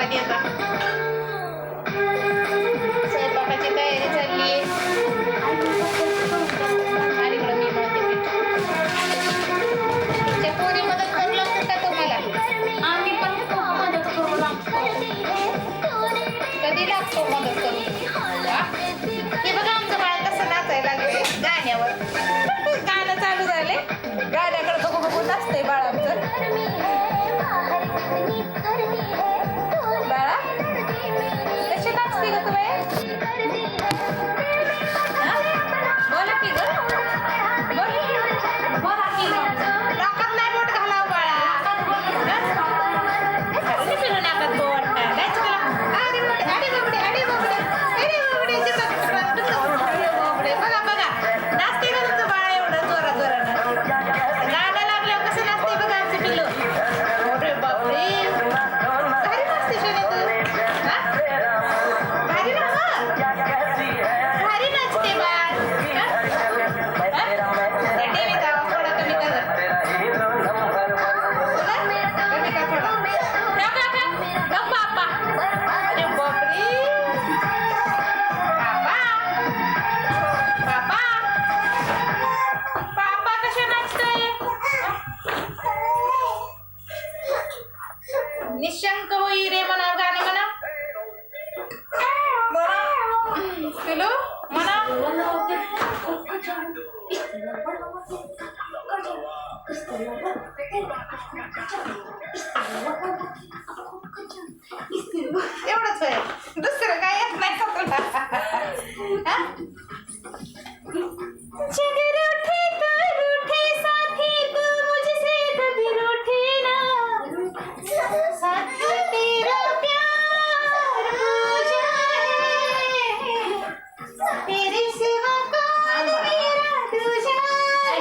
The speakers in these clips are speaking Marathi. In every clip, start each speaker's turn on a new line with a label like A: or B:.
A: मध्ये आता स्वयंपाकाची तयारी चालली आहे. आणि इकडं मी मळते पीठ. तुमच्या पोरी मदत करू लागतात का तुम्हाला?
B: आम्ही पण खूप मदत करू लागतो.
A: कधी लागतो मदत करू? हे बघा आमचं बाळ कसं नाचायला लागले गाण्यावर. गाणं चालू झाले, गाण्याकडे बघू बघू नाचतंय बाळ आमचं. बाळा कशी नाचते ग तुम्ही? बोला की ग, बोला की नाकात नाही बोट घालावं बाळा. अरे पिलू नाकात बोट नाही तुला. अरे बाबडे, अरे बाबडे, अरे बाबडे, अरे बाबडे, अरे बाबडे. बघा बघा नाचते का तुमचं बाळ एवढं जोरात जोरानं. गाणं लागल्यावर कसं नाचते बघा आमचं पिल्लू. अरे बापरे भारी नाचते शोने तू. हा भारी ना, भारी नाचते बाळ. टीव्ही का थोडा कमी कर, कमी का थोडा. बापा अरे बापरे बापा बापा कशा नाचतोय. निशंक होई रे म्हणा, गाणे म्हणा पिलू म्हणा. एवढंच आहे, दुसरं काय येत नाही का तुला? हा? जिगर उठे तो रूठे साथी, तू मुझसे कभी रूठे ना. साथ तेरा प्यार मुझे है, तेरे सिवा कौन मेरा दूजा है.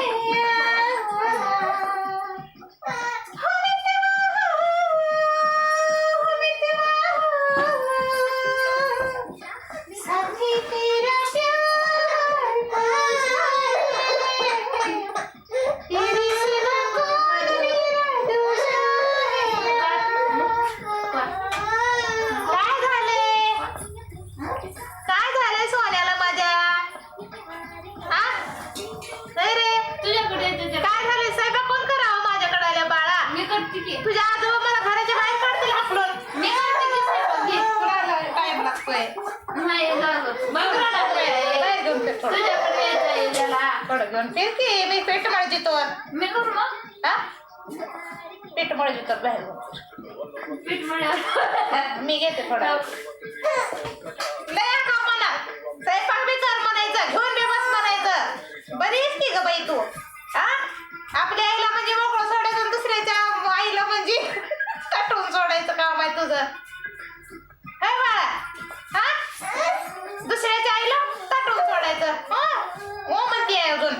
A: साथी तेरा प्यार मुझे है, तेरे सिवा कौन मेरा दूजा है. काय झालंय, काय झालंय सोन्याला माझ्या? हा नाही रे,
B: तुझ्याकडे येते
A: काय झालंय? स्वयंपाक कोण करावं माझ्याकडे आल्या बाळा?
B: मी करते की.
A: तुझ्या आजोबा मला घराच्या बाहेर काढतील हाकलून.
B: मी करते की स्वयंपाक. घे.
A: तुला टाइम लागतोय.
B: नाही लागत.
A: तुला लागतोय. काय घेऊन फिर थोडं.
B: तुझ्याकडे येते याला.
A: थोडं घेऊन फिर की मी पेट मळजी तोर.
B: मी करू मग.
A: हा पेट मळजी तर बाहेर घेऊन.
B: पीठ मळ्यावर.
A: मी घेते थोडा. लय का म्हणा, स्वयंपाक बी कर म्हणायचं, घेऊन बी बस म्हणायचं. बरी आहेस की ग बाई तू? हा आपल्या आईला म्हणजे मोकळं सोडायचं, दुसऱ्याच्या आईला म्हणजे कटवून सोडायचं काम आहे तुझं. हे बाळा, हा दुसऱ्याच्या आईला कटवून सोडायचं. हो म्हणते अजून.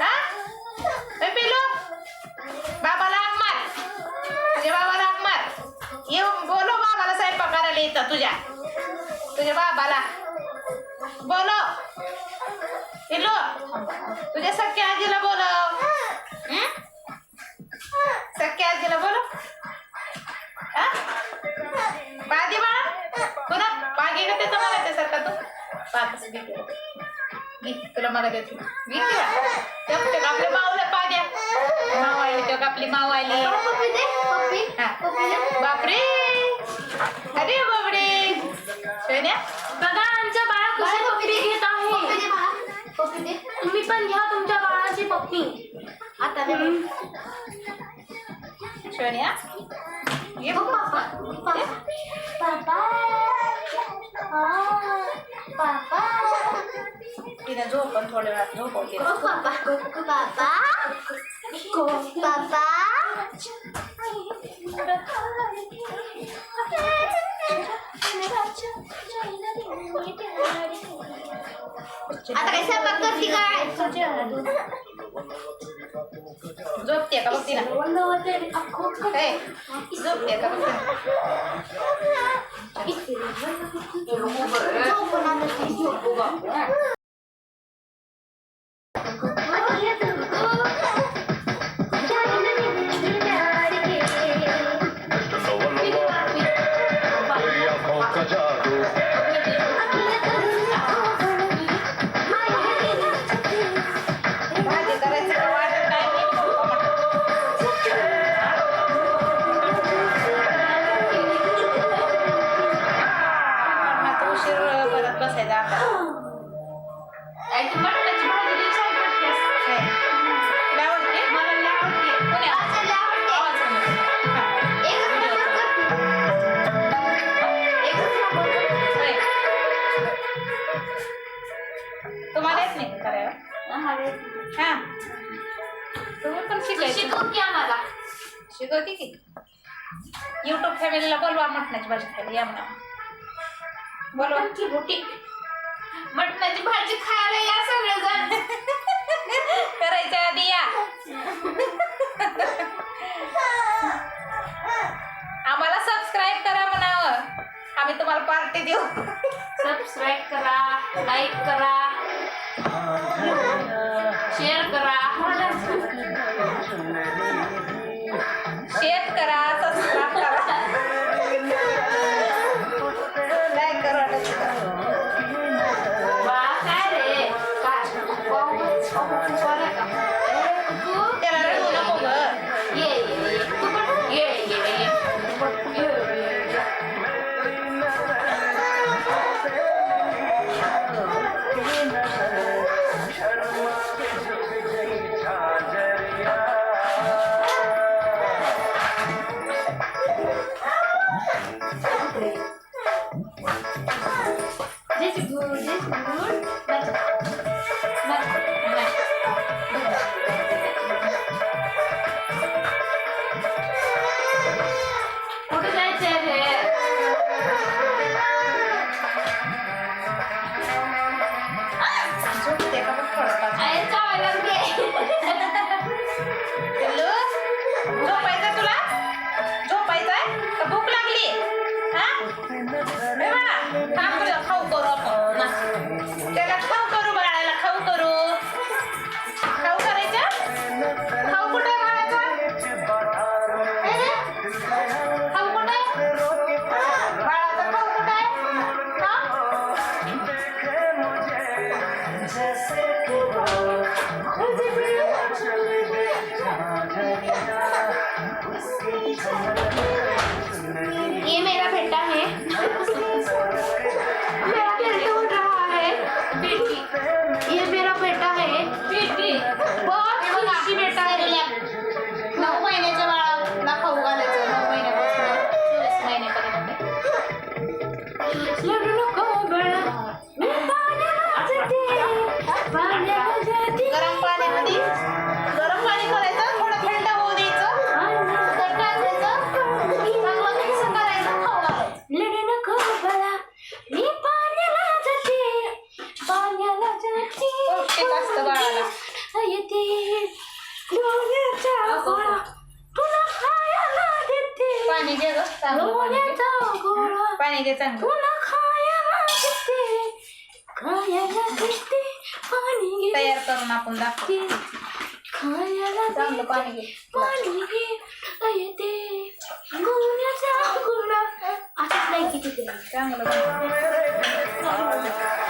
A: हा पिलो बाबाला हाक मार, तुझ्या बाबाला हाक मार. येऊन बोलो बाबाला स्वयंपाक करायला येतं तुझ्या बाबाला. बोलो पिलो, तुझ्या सख्या आजीला बोलव. सख्या आजीला बोलव. पादी बाळा पुन्हा पागी घेते तर मला त्यासारखा तू पाकच घेते. घे तुला मला देते. घे आपल्या माऊला पाद्या. माऊ आली तेव्हा आपली माऊ आली. बापरे अरे बापरे सोन्या
B: बघा आमच्या बाळा कशी पप्पी घेत आहे. तुम्ही पण घ्या तुमच्या बाळाची पप्पी. आता
A: सोन्या ये
B: पापा पापा
A: तिने झोपण थोड्या वेळात झोपवते.
B: पापा पापा पापा. आता काय स्वयंपाक करते काय?
A: झोपते का बघते ना? झोपते का बघते. भाजी करायची का वाटत नाही मी पप्पा म्हणतात. उशीर परत बसायचा आता
B: आई तू मटणाची भाजी लई छान करतेस.
A: तुला आवडते?
B: मला लई आवडते.
A: कोणी आवडते? आवाज कमी कर. हा. होय. तुम्हाला येत नाही का करायला? हा तुम्ही पण शिकायचं
B: शिकव की आम्हाला.
A: शिकवते की युट्यूब फॅमिलीला बोलवा मटणाची भाजी खायला या म्हणा बोलवा
B: की बुटी मटणाची भाजी खायला या सगळेजण.
A: करायच्या आधी या आम्हाला सबस्क्राईब करा म्हणावं आम्ही तुम्हाला पार्टी देऊ
B: सबस्क्राईब करा, लाईक करा, शेअर करा.
A: शेअर करा सबस्क्राईब करा लाईक करा
B: बा काय रे काय
A: त्याला रडवू नको ग
B: ये तू पण ये. This good. कुठे जायचंय रे?
A: झोपते का बघ थोडं
B: आहे चावायला घे.
A: पिल्लू, झोपायचं तुला झोपायचंय का भूक लागली हा ए बाळा काम करू खाऊ करू आपण ना. त्याला खाऊ करू बाळाला खाऊ करू खाऊ करायचं खाऊ कुठे बाळाचा ए रे, खाऊ कुठे बाळाचा खाऊ कुठे हा
B: ये मेरा बेटा है. मेरा बेटा उठ रहा है. बेटी ये मेरा बेटा है. बेटी बहुत खुशी बेटा है.
A: 9 महिन्याच्या बाळाला खाऊ घालायचं 9 महिन्यापासून 24 महिन्यापर्यंत
B: लड्डू नको बळा मी पाण्याला जाते.
A: गरम पाणी करायचं थोडं थंड होऊ द्यायचं तर टाकायचं चांगलं मिक्स करायचं खाऊ घालायचं
B: लड्डू नको बळा मी पाण्याला जाते.
A: पौष्टिक असतं बाळाला
B: येते डोळ्याचा गोळा तुला खायला देते.
A: पाणी दे गं चांगलं
B: डोळ्याचा गोळा
A: पाणी दे चांगलं
B: तुला खायला देते. खायला देते पाणी घे.
A: तयार करून आपण दाखवू
B: खायला
A: चांगलं पाणी घे
B: पाणी घे येते गोळ्याचा गोळा. असंच नाही किती तरी
A: चांगलं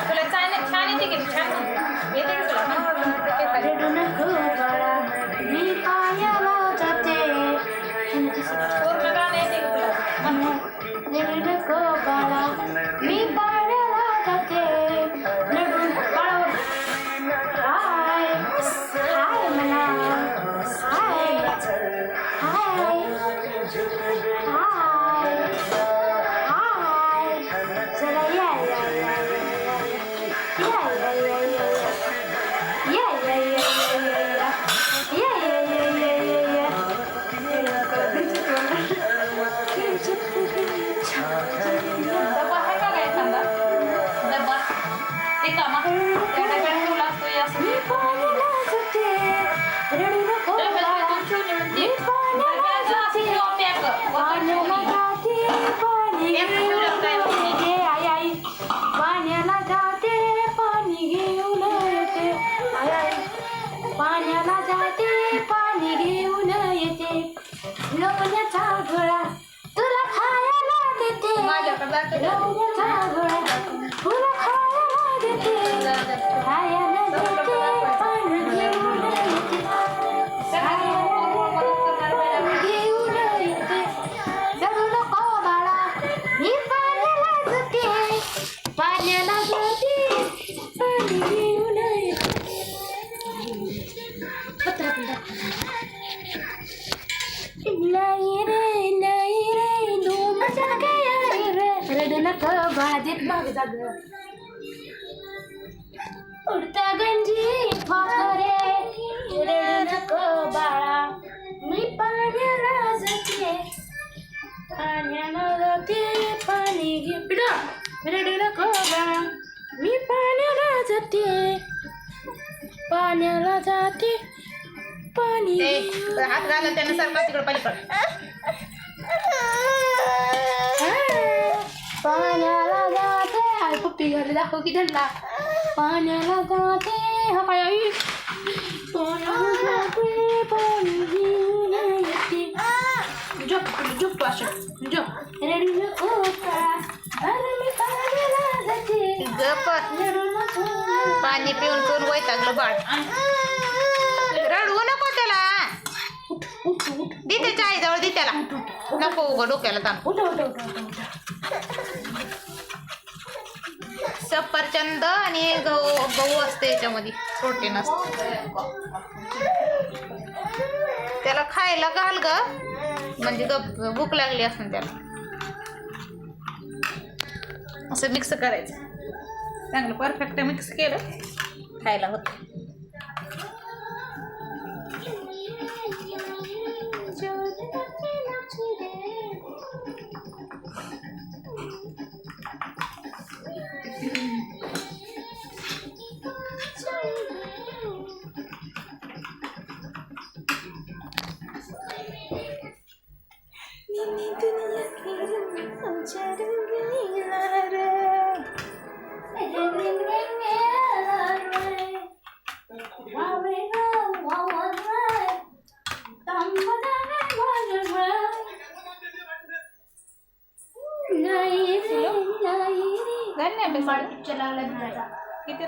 A: तुला छान येते की छान येते की तुला
B: रडू नको बाळा मी पायाला जाते.
A: पूर्ण गाणं येते की तुला
B: रडू नको बाळा मी पायाला जाते. रडू बाळावर हाय हाय म्हणा हाय हाय हाय चला या या या
A: डब्बा आहे का काय एखादा डब्बा ते का मग त्या डब्यात ठेवला असतो या असं
B: पाण्याला जाते पाणी घेऊन येते. लोण्याचा गोळा तुला खायला देते.
A: माझ्याकडे जाते
B: लोण्याचा घेऊन पत्र लाई रे धूम जागे रे रडू नको बाजेत माग जाग उडता गंजी फारे रडू नको बाळा मी पाण्याला जाते पाणी घे पिढा रडू नको बाळा मी पाण्याला जाते पाणी
A: हात घाला त्यानं सारखा तिकडं पलीकडे
B: पाण्याला जाते आई पप्पी घरी दाखव की धंदा पाण्याला जाते हा काय आई पाण्याला जाते पाणी घेऊन येते झोप असं झोप रडू नको बाळा अरे मी पाण्याला जाते
A: गप
B: रडू नको
A: पाणी पिऊन पिऊन वैतागलं बाळ रडवू नको त्याला दे त्याच्या आईजवळ दे त्याला नको उघड डोक्याला ताण सफरचंद आणि गहू असते याच्यामध्ये प्रोटीन असते त्याला खायला घाल ग म्हणजे भूक लागली असून त्याला असं मिक्स करायचं चांगलं परफेक्ट मिक्स केलं खायला होतं किती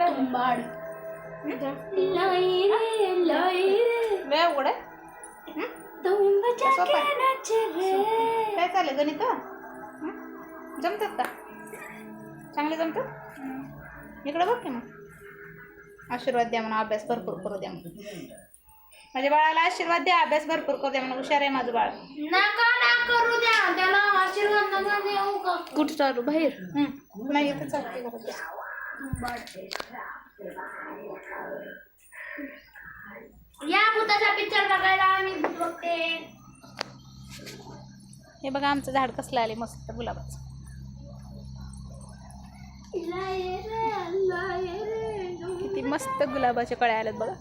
A: काय चाललं गणित जमतात का चांगले जमतात इकडं बघ की मग आशीर्वाद द्या म्हणून अभ्यास भरपूर करू द्या म्हणून माझ्या बाळाला आशीर्वाद द्या अभ्यास भरपूर करू द्या म्हणून हुशार आहे माझं बाळ
B: नका ना करू द्या त्याला आशीर्वाद नका देऊ का कुठं चालू बाहेर
A: नाही येतं चालते घरात
B: या भूताचा पिक्चर बघायला आम्ही भूत बघते
A: हे बघा आमचं झाड कसलं आले मस्त गुलाबाचं किती मस्त गुलाबाचे कळ्या आल्यात बघा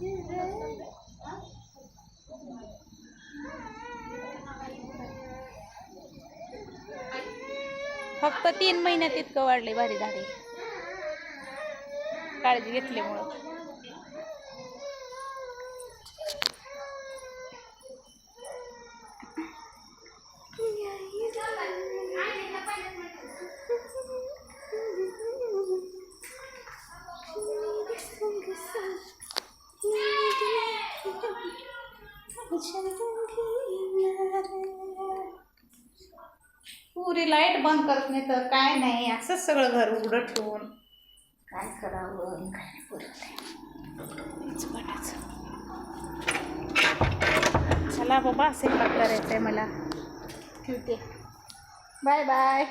A: फक्त 3 महिन्यात इतकं वाढले भारी झाडे काळजी घेतल्यामुळं पुरी लाईट बंद करत नाही तर काय नाही असंच सगळं घर उघडं ठेवून काय करावं काय चला बाबा स्वयंपाक करायचंय मला ठेवते बाय बाय